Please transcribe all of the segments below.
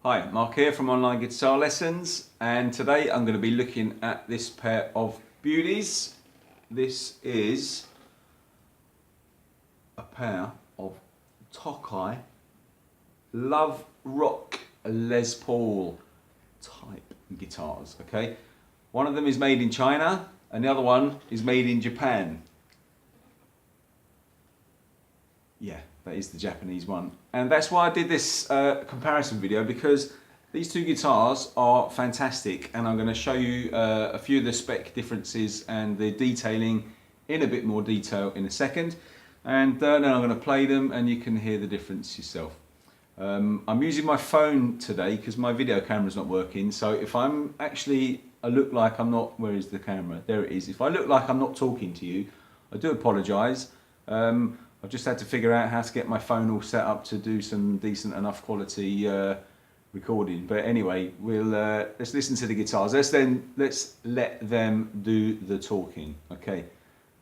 Hi, Mark here from Online Guitar Lessons, and today I'm going to be looking at this pair of beauties. This is a pair of Tokai Love Rock Les Paul type guitars, okay? One of them is made in China and the other one is made in Japan. Yeah, that is the Japanese one. And that's why I did this comparison video, because these two guitars are fantastic, and I'm going to show you a few of the spec differences and the detailing in a bit more detail in a second. And then I'm going to play them and you can hear the difference yourself. I'm using my phone today because my video camera's not working, so if I look like I'm not, where is the camera? There it is. If I look like I'm not talking to you, I do apologise. I've just had to figure out how to get my phone all set up to do some decent enough quality recording. But anyway, let's listen to the guitars. Let's let them do the talking. Okay,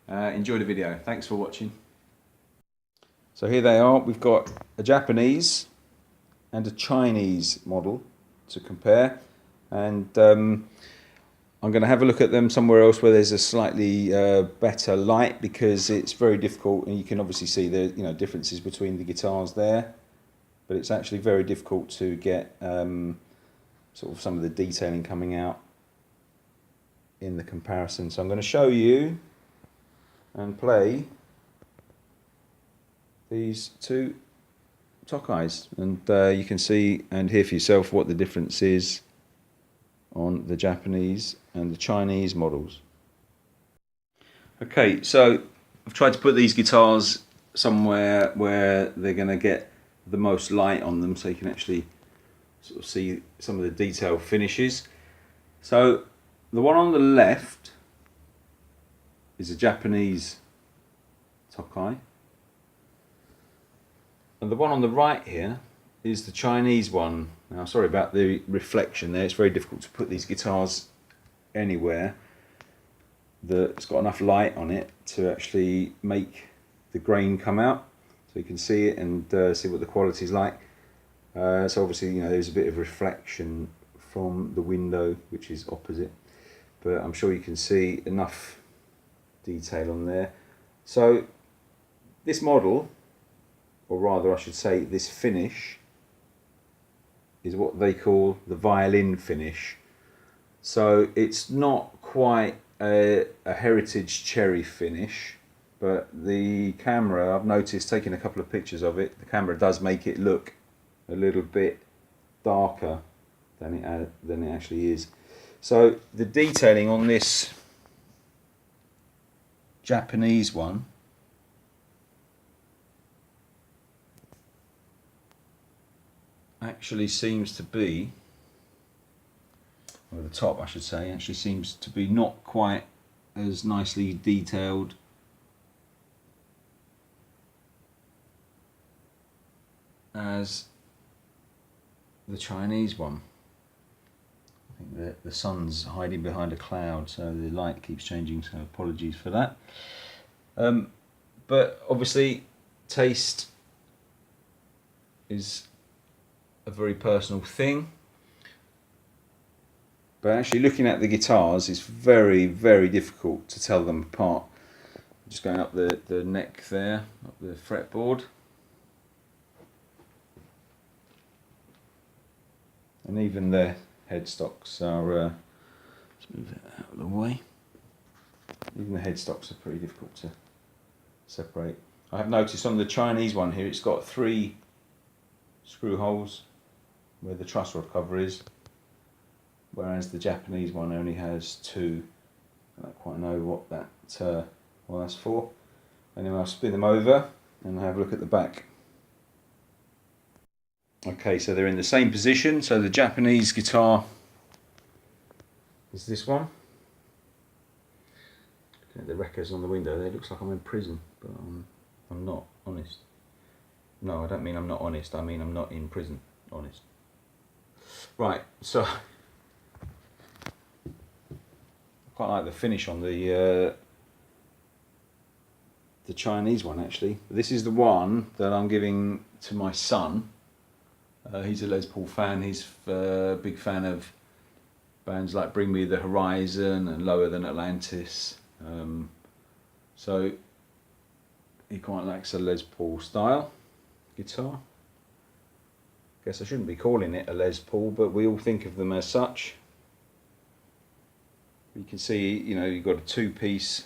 enjoy the video. Thanks for watching. So here they are. We've got a Japanese and a Chinese model to compare, and I'm going to have a look at them somewhere else where there's a slightly better light, because it's very difficult, and you can obviously see the differences between the guitars there, but it's actually very difficult to get sort of some of the detailing coming out in the comparison. So I'm going to show you and play these two Tokais, and you can see and hear for yourself what the difference is on the Japanese and the Chinese models. Okay, so I've tried to put these guitars somewhere where they're going to get the most light on them, so you can actually sort of see some of the detail finishes. So the one on the left is a Japanese Tokai, and the one on the right here is the Chinese one. Now, sorry about the reflection there. It's very difficult to put these guitars anywhere that's got enough light on it to actually make the grain come out, so you can see it and see what the quality is like. So obviously, there's a bit of reflection from the window, which is opposite, but I'm sure you can see enough detail on there. So this model, or rather I should say this finish, is what they call the violin finish. So it's not quite a heritage cherry finish, but the camera, I've noticed taking a couple of pictures of it, the camera does make it look a little bit darker than it actually is. So the detailing on this Japanese one actually seems to be, or the top I should say, actually seems to be not quite as nicely detailed as the Chinese one. I think the sun's hiding behind a cloud, so the light keeps changing, so apologies for that. But obviously taste is a very personal thing, but actually looking at the guitars is very, very difficult to tell them apart. Just going up the neck there, up the fretboard, and even the headstocks are, let's move it out of the way, even the headstocks are pretty difficult to separate. I have noticed on the Chinese one here, it's got 3 screw holes where the truss rod cover is, whereas the Japanese one only has 2. I don't quite know what that's for. Anyway, I'll spin them over and have a look at the back. Okay, so they're in the same position. So the Japanese guitar is this one. Looking at the records on the window there, it looks like I'm in prison, but I'm not, honest. No, I don't mean I'm not honest, I mean I'm not in prison, honest. Right, so I quite like the finish on the Chinese one actually. This is the one that I'm giving to my son He's a Les Paul fan. He's a big fan of bands like Bring Me the Horizon and Lower Than Atlantis. So he quite likes a Les Paul style guitar. Guess I shouldn't be calling it a Les Paul, but we all think of them as such. You can see, you know, you've got a two-piece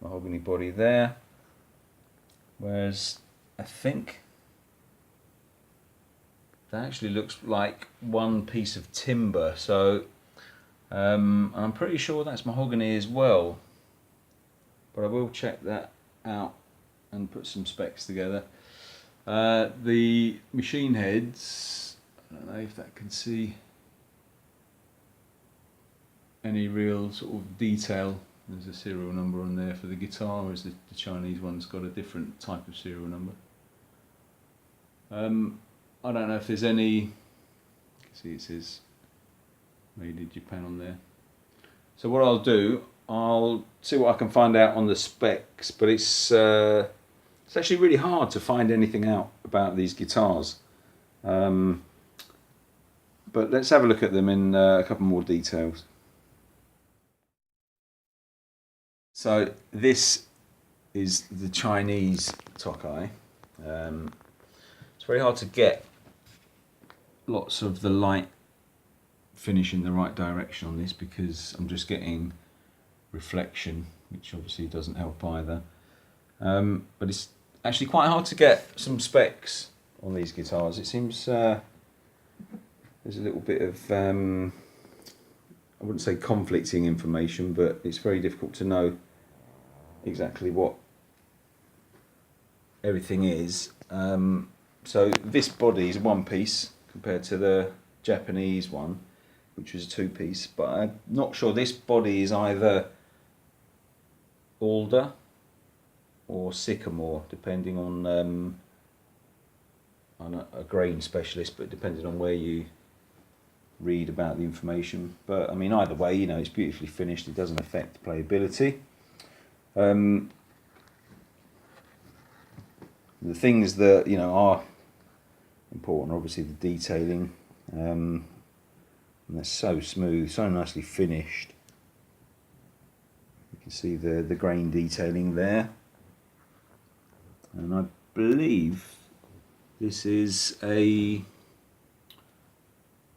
mahogany body there, whereas I think that actually looks like one piece of timber, so I'm pretty sure that's mahogany as well, but I will check that out and put some specs together. The machine heads, I don't know if that can see any real sort of detail. There's a serial number on there for the guitar, whereas the Chinese one's got a different type of serial number. I don't know if there's any, you can see it says made in Japan on there. So what I'll do, I'll see what I can find out on the specs, but it's actually really hard to find anything out about these guitars. But let's have a look at them in a couple more details. So this is the Chinese Tokai. It's very hard to get lots of the light finish in the right direction on this because I'm just getting reflection, which obviously doesn't help either. But it's actually quite hard to get some specs on these guitars. It seems there's a little bit of I wouldn't say conflicting information, but it's very difficult to know exactly what everything is. So this body is one piece compared to the Japanese one, which was a two piece, but I'm not sure. This body is either alder or sycamore, depending on I'm not a grain specialist, but depending on where you read about the information. But I mean, either way, you know, it's beautifully finished. It doesn't affect playability. The things that, you know, are important, obviously the detailing, and they're so smooth, so nicely finished. You can see the grain detailing there, and I believe this is a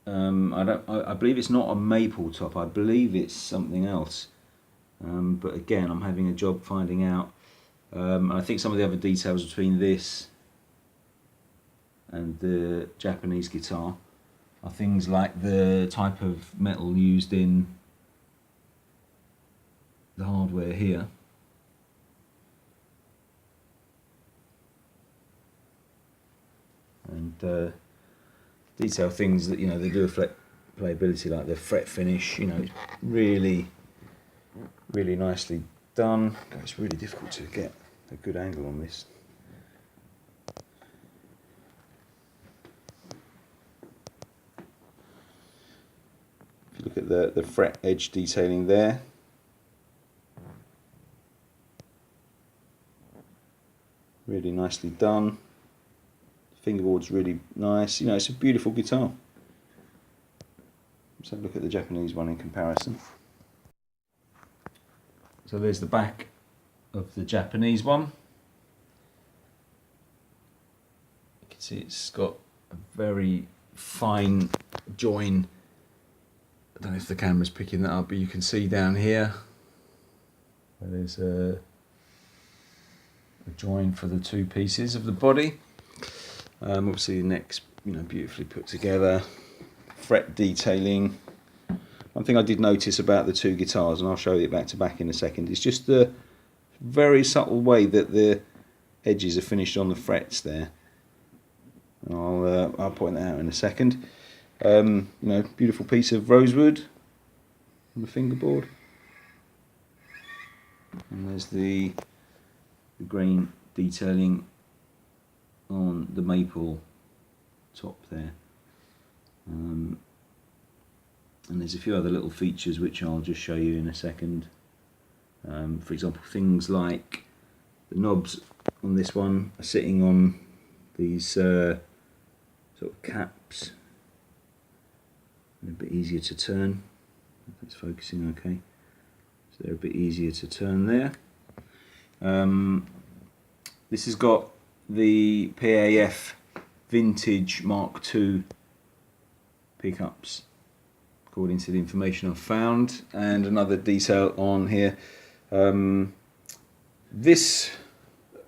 I believe it's not a maple top. I believe it's something else. But again, I'm having a job finding out. I think some of the other details between this and the Japanese guitar are things like the type of metal used in the hardware here. And detail things that, you know, they do affect playability, like the fret finish, you know, it's really nicely done. It's really difficult to get a good angle on this. If you look at the fret edge detailing there, really nicely done. Fingerboard's really nice. You know, it's a beautiful guitar. Let's have a look at the Japanese one in comparison. So there's the back of the Japanese one. You can see it's got a very fine join. I don't know if the camera's picking that up, but you can see down here where there's a join for the two pieces of the body. Obviously the neck's, you know, beautifully put together. Fret detailing. One thing I did notice about the two guitars, and I'll show you back to back in a second, is just the very subtle way that the edges are finished on the frets there. I'll point that out in a second. You know, beautiful piece of rosewood on the fingerboard, and there's the grain detailing on the maple top there. And there's a few other little features which I'll just show you in a second. For example, things like the knobs on this one are sitting on these sort of caps, and a bit easier to turn. If it's focusing okay, so they're a bit easier to turn there. This has got the PAF Vintage Mark II pickups, according to the information I've found, and another detail on here. This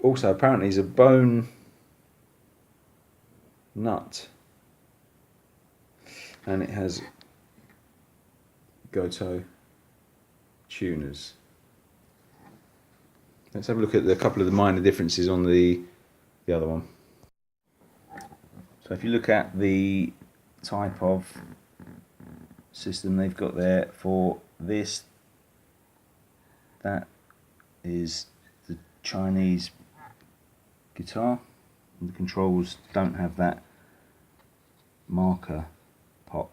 also apparently is a bone nut, and it has Goto tuners. Let's have a look at a couple of the minor differences on the other one. So if you look at the type of system they've got there for this, that is the Chinese guitar, and the controls don't have that marker pop.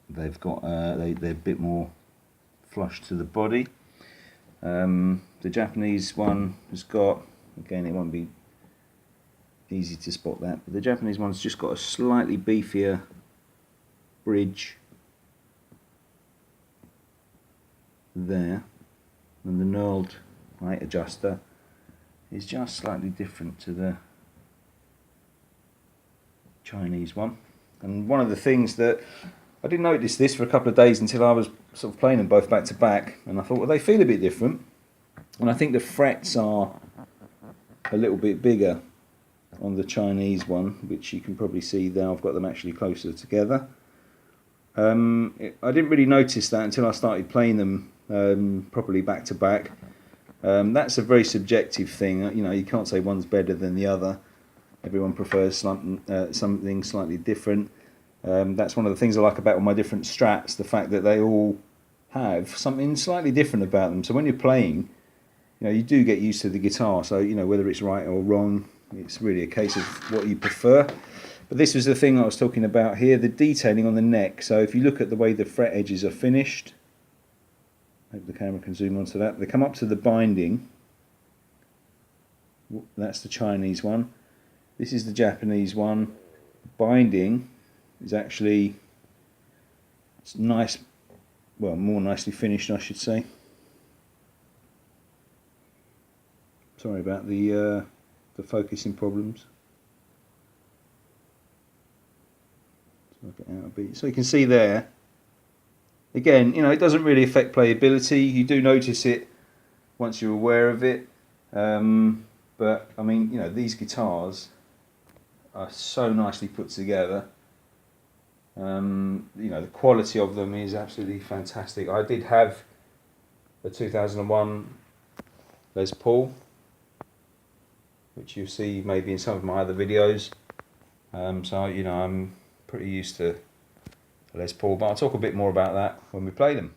They've got they're a bit more flush to the body. The Japanese one has got, again, it won't be easy to spot that, but the Japanese one's just got a slightly beefier bridge there, and the knurled height adjuster is just slightly different to the Chinese one. And one of the things that I didn't notice this for a couple of days until I was sort of playing them both back to back, and I thought, well, they feel a bit different, and I think the frets are a little bit bigger on the Chinese one, which you can probably see there. I've got them actually closer together. I didn't really notice that until I started playing them properly back to back. That's a very subjective thing. You know, you can't say one's better than the other. Everyone prefers something slightly different. That's one of the things I like about all my different Strats, the fact that they all have something slightly different about them. So when you're playing, you know, you do get used to the guitar. So, you know, whether it's right or wrong, it's really a case of what you prefer. But this was the thing I was talking about here, the detailing on the neck. So if you look at the way the fret edges are finished, hope the camera can zoom onto that. They come up to the binding. That's the Chinese one. This is the Japanese one. Binding is actually, it's nice, well, more nicely finished, I should say. Sorry about the focusing problems. Let's work it out a bit. So you can see there, again, you know, it doesn't really affect playability. You do notice it once you're aware of it. But I mean, you know, these guitars are so nicely put together. You know, the quality of them is absolutely fantastic. I did have a 2001 Les Paul, which you'll see maybe in some of my other videos. So, you know, I'm pretty used to Les Paul, but I'll talk a bit more about that when we play them.